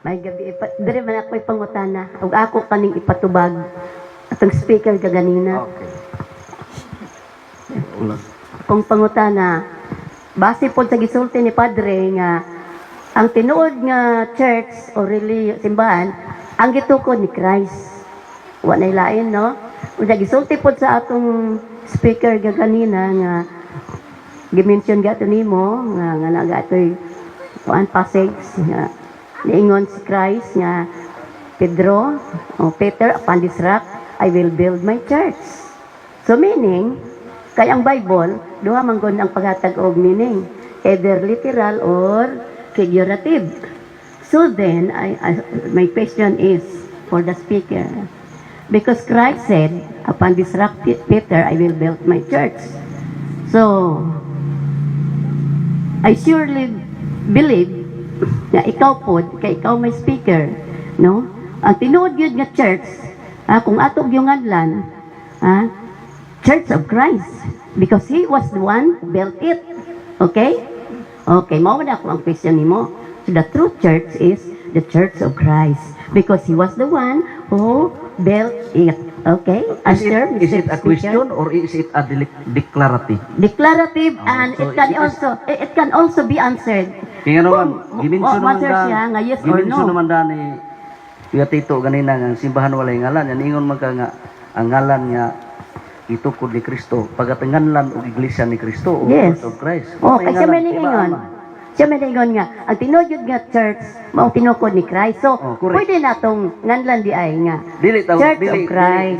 May gabi, dire man ako'y pangutana. Ug ako kaning ipatubag. Atong speaker kaganina. Okay. Ulan. Kung pangutana, base po sa gisulti ni Padre nga, ang tinuod nga church o simbahan, ang gitukod ni Christ. Wa nay lain, no? Unya gisulti po sa atong speaker kaganina nga, gimension gato nimo nga nagatoy kuan passage nga niingon si Christ nga Peter, upon this rock I will build my church. So meaning, kay ang Bible duha man gud ang paghatag og meaning, either literal or figurative. So then my question is for the speaker, because Christ said, upon this rock Peter I will build my church. So I surely believe na ikaw po, kay ikaw may speaker, no? Ang tinuod yun nga church, kung atog yung adlan, Church of Christ, because He was the one who built it. Okay? Okay, mao na ako ang question nimo. So the true church is the Church of Christ, because He was the one who built it. Okay? Is it a question or is it a declarative? Declarative, and so it can also be answered. Kaya naman, giminso nga yes or no. naman da ni Kuya Tito ganina nga simbahan walay ngalan. Yan ingon man ka nga ang ngalan nga itukod ni Kristo. Pagatanganlan og iglesia ni Kristo o Yes. Church of Christ. Okay, siya may ningon. Siya may ningon nga, ang tinudyo nga church, mao tinukod ni Christ. So, correct. pwede natong nganlan di ay nga. Church of Christ.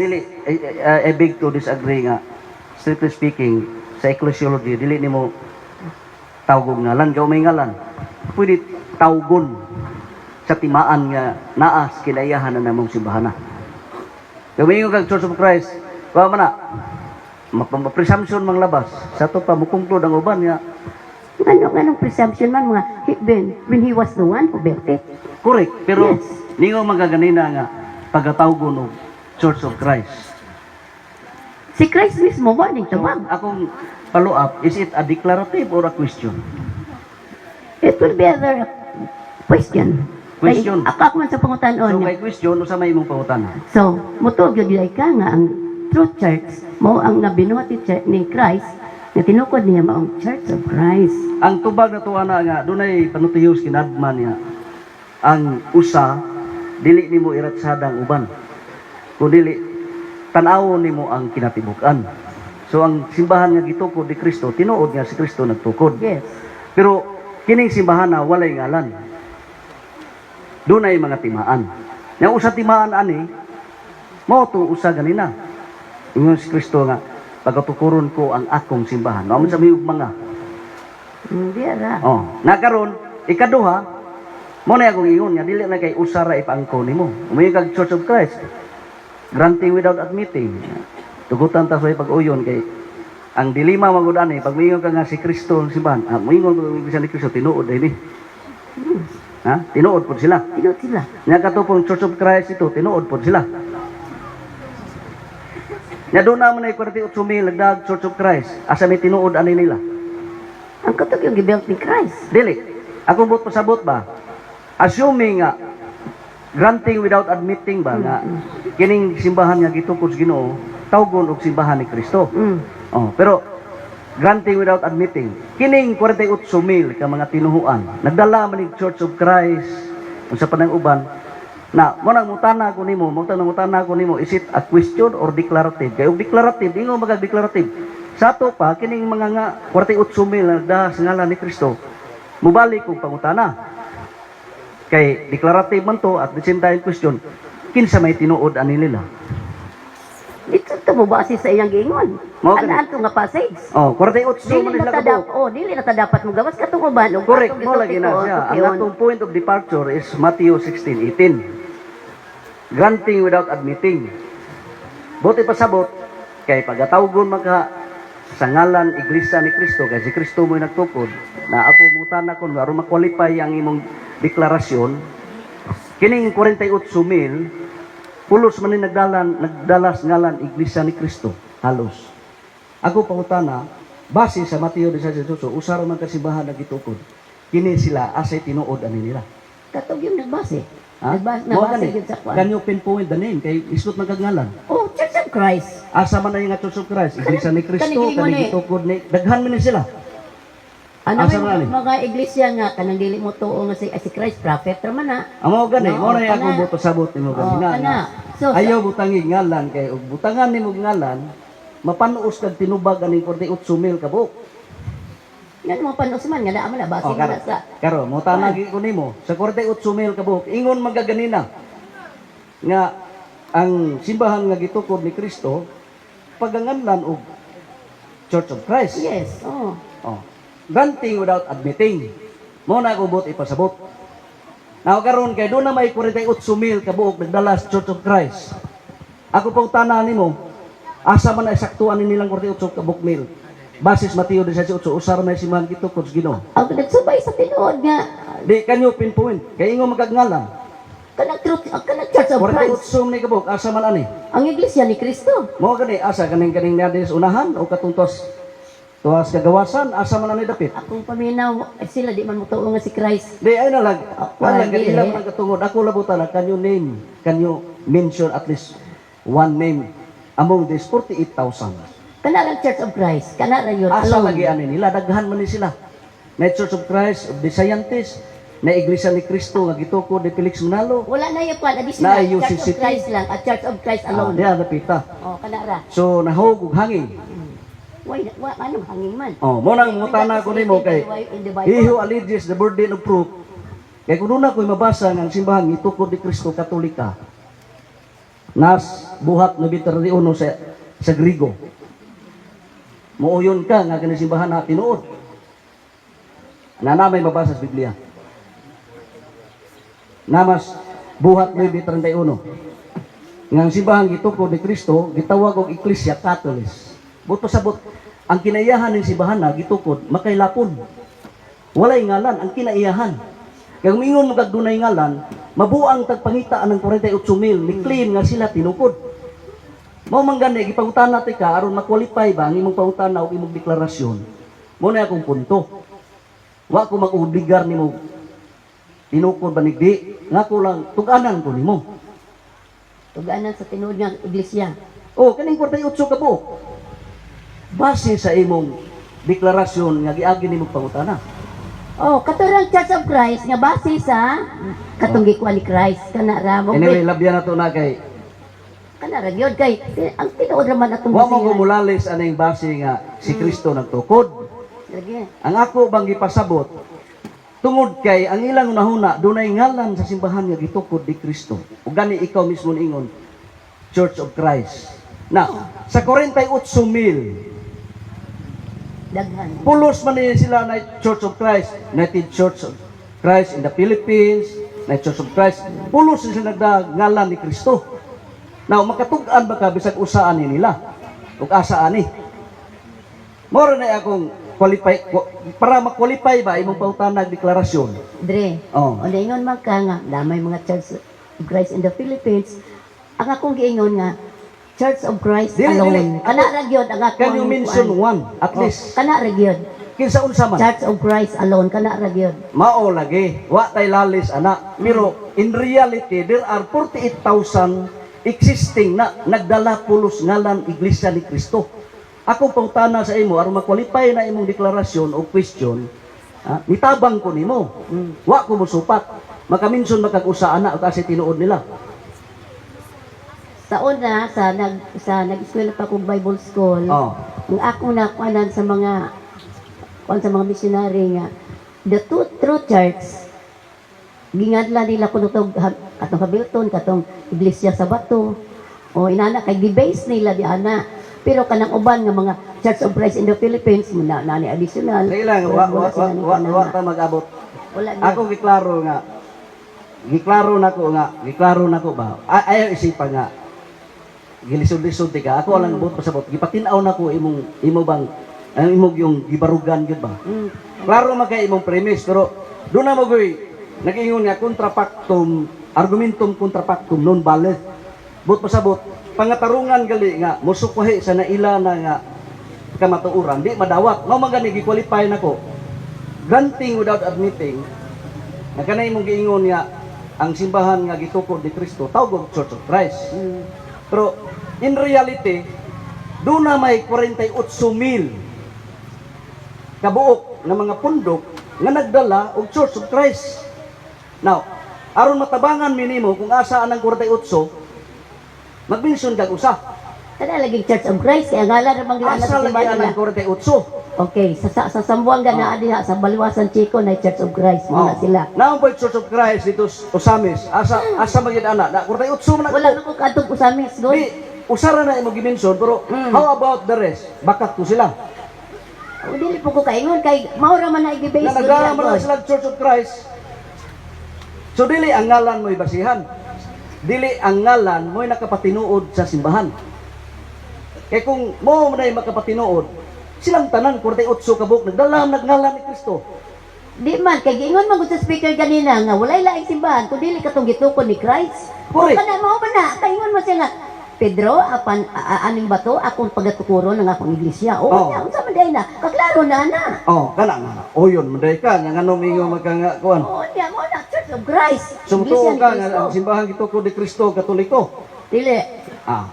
I beg to disagree nga. Strictly speaking, sa ecclesiology, dili nimo tawgong ngalan, gaw may ngalan. Pwede tawgon sa timaan nga naas kinayahan na namong simbahan na. Gamingon kag Church of Christ, wa man na presumption mang labas. Sa to pa mukungklod ang uban nga Anong presumption man mga when he was the one who built it. correct, pero Yes. ningo magaganina nga pagatawgon og Church of Christ. Si Christ mismo ba ning tawag? Akong follow up, is it a declarative or a question? It will be other question. Question. Ako man sa So pangutan-on. kay question usa may imong pangutana. So, mutog yun ka nga ang true church mo ang nabinuhat ni Christ na tinukod niya maong Church of Christ. Ang tubag na tuwa na nga dunay panutihos kinadman niya. Ang usa dili nimo iratsadang uban. Kun dili tan-awon nimo ang kinatibuk-an. So ang simbahan nga gitukod ni Kristo, tinuod nga si Kristo nagtukod. Yes. Pero kining simbahan na walay ngalan. Dunay mga timaan. Nga usa timaan ani mao to usa ganina. Ingon si Kristo nga pagatukuron ko ang akong simbahan. Mao man sa may mga. Hindi ra. Oh, nakaron ikaduha mo na akong ingon nga dili na kay usara ipaangko nimo. Umayo kag Church of Christ. Granting without admitting. Tugutan ta sa pag-uyon kay ang dilema magud ani pag moingon ka nga si Kristo ang simbahan. Moingon ko ang ni Kristo tinuod ini. Ha? Tinuod po sila. Tinuod sila. Nga katupong Church of Christ ito, tinuod po sila. Nga doon naman ay 48,000 nagdag Church of Christ. Asa may tinuod ani nila. Ang katog yung gibuilt ni Christ. Dili. Ako bot pasabot ba? Assuming nga, granting without admitting ba nga, kining simbahan nga gitukod sa Ginoo, tawgon og simbahan ni Kristo. Oh, pero granting without admitting. Kining 48,000 ka mga tinuhuan, nagdala man ni Church of Christ unsa pa nang uban na mo nang mutana ko nimo, is it a question or declarative? Kay og declarative, ingon magag-declarative. Sa to pa kining mga nga 48,000 nagdala sa ngalan ni Kristo, mubalik og pangutana. Kay declarative man to at the same time question, kinsa may tinuod ani nila? Dito ito mo base sa iyang giingon. Mao gani. Anaan ito nga passage. Oh, 48 man Dili sila na kabuk. dili na ta dapat mo gawas katong uban. ug Correct, atong mo lagi na gitutikon, siya. Ang tukiyon. atong point of departure is Matthew 16:18. Granting without admitting. Buti pasabot kay pagatawgon maka sa ngalan iglesia ni Kristo kay si Kristo mo nagtukod na ako mutan kon aron ma-qualify ang imong deklarasyon. Kining 48,000 pulos man ni nagdalas ngalan iglesia ni Kristo halos. Ako pangutana base sa Mateo 16:18 usara man kasimbahan na gitukod. Kini sila asay tinuod ani nila. Katog yung nagbase. Ha? Nagbase Mao nabase gani. yun sa kwan. Can you pinpoint the name kay isut magkagalan? Oh, Church of Christ. Asa man na yung nga Church of Christ? Iglesia ni Cristo, Kanang kanang ni- gitukod ni daghan man ni sila. Ano Asa may man mga iglesia nga kanang dili mo tuo nga si Christ prophet ra man na. Amo gani, No, mo na ako kana. boto sabot nimo gani Oh, nga. kana. So, Ayaw butangi ngalan kay ug butangan nimo ngalan, mapanuos kag tinubag aning 48,000 ka buok. Yan mo panos man nga naa man na base Oh, man sa karo mo tanagi ko nimo sa 48,000 ka buok. Ingon magaganina nga ang simbahan nga gitukod ni Kristo paganganlan og Church of Christ. yes. Oh. Oh. Granting without admitting. Mo na ako bot ipasabot. Now karon kay do na may 48,000 ka buok nagdala sa Church of Christ. Ako pang tanan nimo, asa man na eksaktuan ni nilang 48 ka buok mil. Basis Mateo 18:8 usar na simbahan gitukod sa Ginoo. Ang nagsubay sa tinuod nga Di kanyo pinpoint kay ingon magkagngalan. kanang truth kanang Church of Christ. 48 ni ka buok asa man ani. Ang iglesia ni Kristo. Mo gani asa kaning nadis unahan o katuntos tuwas kagawasan asa man ani dapit. Akong paminaw sila di man mo tuo nga si Christ. Di ay na lang. wala, Wala dili. ilang man katungod. Ako labutan can you name, can you mention at least one name among these 48,000? Kana lang Church of Christ. Kana ra yun. Asa alone. lagi ani nila daghan man ni sila. Na Church of Christ of the Scientists, na Iglesia ni Cristo nga gitukod ni Felix Manalo. Wala na yung kwan. Additional. Na Church of UCCT. Christ lang. At Church of Christ alone. Diya napita. Oh, kana ra. So nahog ug hangin. Why, anong hangin man? Oh, mo nang mutana ko nimo kay In the he Bible. who alleges the burden of proof. Kay kung na ko'y mabasa nga ang simbahan gitukod ni Kristo Katolika. Nas buhat no 21 sa Grigo. Muuyon ka nga kini simbahan na tinuod. Na may mabasa sa Biblia. Namas buhat no 31. Nga ang simbahan gitukod ni Kristo gitawag og Ecclesia Catholis. Buto sabot ang kinaiyahan ng simbahan na gitukod makailapon. Walay ngalan ang kinaiyahan. Kaya kung ingon mo kag dunay ngalan, mabuang tagpangitaan ng 48,000 ni claim nga sila tinukod. Mao man gani gipangutan natin ka aron ma-qualify ba ang imong pangutana o imong deklarasyon. Mo na akong punto. Wa ko mag-obligar nimo tinukod ba nigdi, nga ko lang tuganan ko nimo. Tuganan sa tinuod nga iglesia. Oh, kaning 48 ka po. Base sa imong deklarasyon nga giagi nimo pangutana. Oh, katurang Church of Christ nga base sa katong gikuan ni Christ kana ra mo. Anyway, labyan na to na kay Kana ra gyud kay ang tinuod ra man atong wa mo ko basihan. mulalis aning base nga si Kristo nagtukod. Lagi. Ang ako bang gipasabot tungod kay ang ilang unahuna dunay ngalan sa simbahan nga gitukod ni Kristo. Ug gani ikaw mismo ingon Church of Christ. Na sa 48,000 Daghan. pulos man niya sila na Church of Christ, United Church of Christ in the Philippines, na Church of Christ, pulos sila nagdangalan ni Kristo. Now, makatug-an ba ka bisag usaan ni nila? Ug asa ani? Moro na akong qualify para ma-qualify ba imong pautanag deklarasyon. Dre. Oh. O ingon man ka nga damay mga Church of Christ in the Philippines. Ang akong giingon nga Church of Christ Dili, alone. dili. Kana ra gyud ang akong Can you mention one at Oh, least? kana ra gyud. Kinsa unsa man? Church of Christ alone kana ra gyud. Mao lagi, wa tay lalis ana. Pero in reality there are 48,000 existing na nagdala pulos ngalan Iglesia ni Kristo. Ako pangutana sa imo aron ma-qualify na imong deklarasyon o question, nitabang ko nimo. Wa ko mosupat. Makaminson makag-usa ana o kasi tinuod nila. Sa una sa nag-eskwela pa kong Bible school. Oh. Ang ako na kuanan sa mga missionary nga the true church gingadla nila kuno tog katong Hamilton katong iglesia sa bato o inana kay gi-base nila di ana pero kanang uban nga mga Church of Christ in the Philippines muna nani additional Sige lang, wa ta mag-abot. wala na Ako giklaro nako ba? Ayaw isipan nga. Gilisod-lisod ka. Ako lang buot pasabot. Gipatinaw nako imo bang imong yung gibarugan gyud ba? Klaro magkay imong premise pero do na magoy nag-ingon nga kontrapaktum, argumentum kontrapaktum non valid. Buot pasabot pangatarungan gali nga musukwahi sa naila na nga kamatuuran di madawat. Mao man gani gi-qualify nako. Granting without admitting Na kanay mong giingon nga ang simbahan nga gitukod ni Kristo tawag og Church of Christ. Pero in reality, doon na may 48,000 kabuok na mga pundok nga nagdala og Church of Christ. Now, aron matabangan minimo kung asa ang 48, mag-mention kag usa. Kada laging Church of Christ, kaya ngalan ramang gila Asa sa lagi simbahan ang nila. 48? Okay, sa Sambuanga na diha sa Baluasan Chico na Church of Christ muna sila. Naon po Church of Christ dito sa Osamis. Asa magid ana? Na 48 man Wala na ko kadtong usamis doon. Di, usara na imo gimension pero how about the rest? Bakat ko sila. O dili po ko kaingon kay mao ra man na Na i-base doon nagdala yan, man boss. sila Church of Christ. So dili ang ngalan mo'y basihan. Dili ang ngalan mo'y nakapatinuod sa simbahan. Kaya kung mo na makapatinuod, silang tanan 48 kabuk nagngalan ni Kristo. Di man kay giingon man gud sa speaker kanina nga walay laing simbahan kun dili katong gitukod ni Christ. Correct. Kana mao man na kaingon man siya nga Pedro, aning bato, akong pagatukuro ng akong iglesia. O, Oh. unsa man day na? Kaklaro na na. Oh, kana nga. O yun, manday ka nga ngano mingo magka kuan. O, niya mo na, Church of Christ. Sumutuo Iglesia ni ka Cristo. nga ang simbahan gitukod ni Kristo Katoliko. Dili.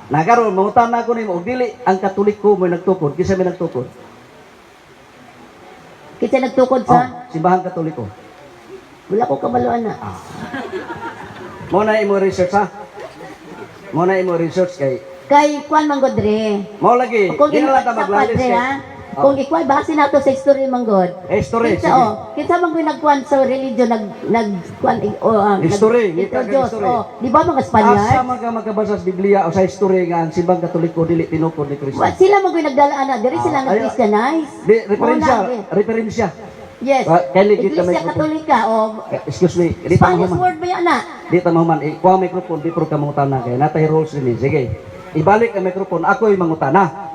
Nagaron mangutan na ko nimo og dili ang Katoliko mo nagtukod, kisa may nagtukod. Kita nagtukod sa, Simbahan Katoliko. wala ko kabaluan na. Mo na imo research ha. Mo na imo research kay Kay Juan Manggodre. mo lagi. Kung Di na lang ta sa maglalis padre, kay. ha? Kung ikaw, base na to sa history manggod. History, Kinsa, sige. kinsa man ko'y nagkuhan sa religion, History, ngita ka introduce, history. di ba mga Asa Spaniard? man ka makabasa sa Biblia o sa history nga ang simbang Katoliko dili tinukod ni Kristo. Sila man ko'y nagdalaan na, diri sila Ayaw. nag-Christianize. Di referensya, Muna, referensya. Yes. Kailan kita may Iglesia Katolika, o Excuse me, di ta Spanish mahuman. word ba yan na? Di ta mahuman. Kuha microphone di pro ka mangutana kay natay rules ni. Sige. Ibalik ang microphone, ako'y mangutana.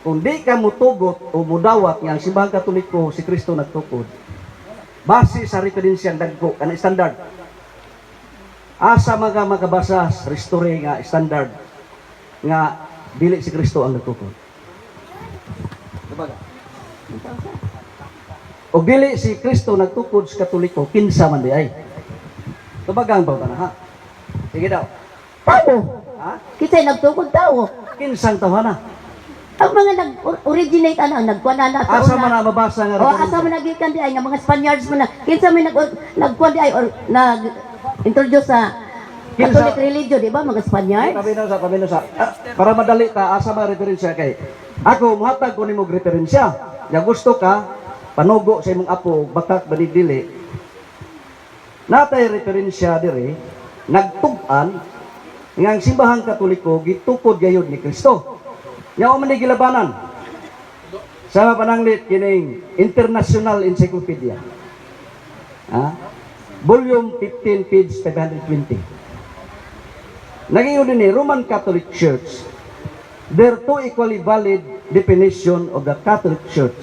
Kung di ka mutugot o mudawat nga ang simbahang Katoliko si Kristo nagtukod, base sa referensyang dagko, kanang standard, asa mga makabasa sa history nga standard nga dili si Kristo ang nagtukod. Diba? O dili si Kristo nagtukod sa Katoliko, kinsa man di ay. Tubagang ba na ha? Sige daw. Tao. Ha? Kisa'y nagtukod tao. Kinsang tawana? Ang mga nag-originate, nagkuhan na sa Asa una. man na mabasa nga O asa referensya? man nagikan di ay nga mga Spaniards man na kinsa may nagkuan di ay or nag-introduce sa Kinsa- Catholic religion, di ba mga Spaniards? Pabinosa. Para madali ta, asa man referensya kay. Ako, muhatag ko ni mo referensya. Ya gusto ka, panugo sa imong apo, batak banidili. Natay referensya dire, nagtug-an, nga ang simbahang Katoliko, gitukod gayod ni Kristo. Nya man ni gilabanan. Sama pananglit kining International Encyclopedia. Volume 15, page 520. Nagingon din Roman Catholic Church. There are two equally valid definition of the Catholic Church.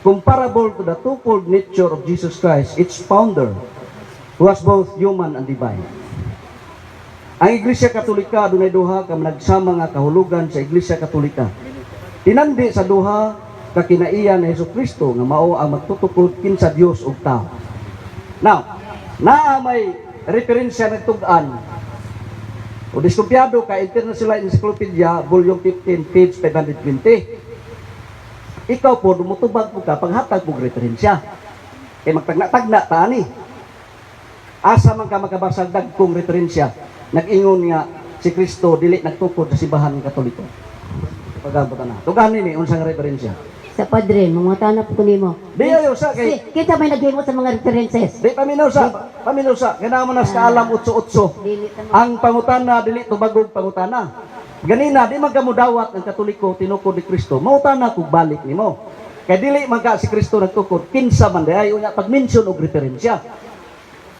Comparable to the twofold nature of Jesus Christ, its founder, who was both human and divine. Ang Iglesia Katolika dunay duha ka nagsama nga kahulugan sa Iglesia Katolika. Tinandi sa duha ka kinaiyan ni Jesucristo nga mao ang magtutukod kinsa Dios ug tao. Now, naa may referensya nagtug-an o diskumpiyado ka International Encyclopedia volume 15 page 520. Ikaw po dumutubag po ka panghatag po referensya. Kay magtagna-tagna ta ani. Asa man ka makabasag dagkong referensya. Nag-ingon nga si Kristo dili nagtukod sa simbahan Katoliko. Pagabot na. Tugan ni unsang referensya. Sa padre, mga tanap ko nimo. Di ayo sa kay Kita may naghimo sa mga references. di paminusa, kailangan mo na sa alam utso-utso. Dili ta Ang pangutana dili tubagog pangutana. Ganina di man ka mudawat ang Katoliko tinukod ni Kristo. Mautana kog balik nimo. Kay dili man ka si Kristo nagtukod kinsa man di ay unya pag-mention og referensya.